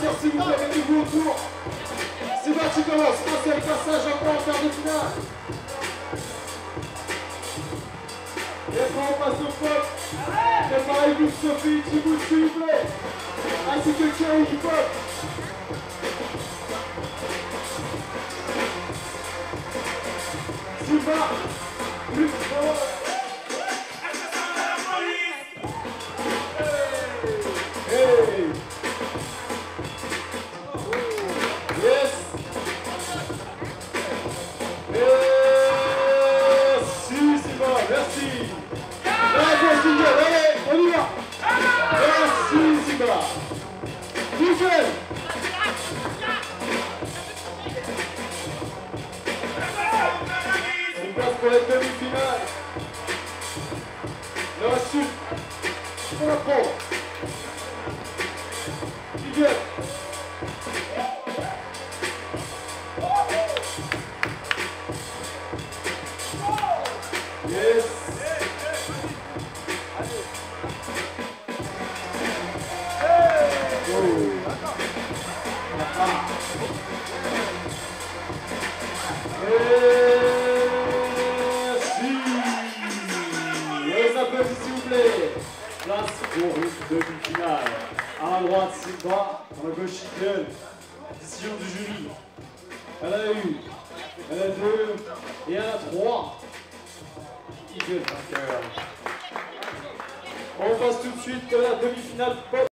applaudissements s'il vous plaît, mettez-vous autour. C'est parti, commence. Un seul passage encore en quart de finale. Et après on passe au pop. Préparez-vous Sophie, Thibaut s'il vous plaît. Ainsi que Thierry du pop. Sylvain, plus fort. Hey. Yes. Merci Sylvain, merci. Bravo Sylvain, allez, on y va. Merci Sylvain. Nickel. On passe pour la demi-finale. La suite. On la prend. Nickel. Yes. S'il vous plaît. Place pour une demi-finale. À la droite, Sylvain. À la gauche, Nickel. Décision du jury. Elle a eu. Elle a 2. Et elle a 3. Nickel. On passe tout de suite à la demi-finale pop.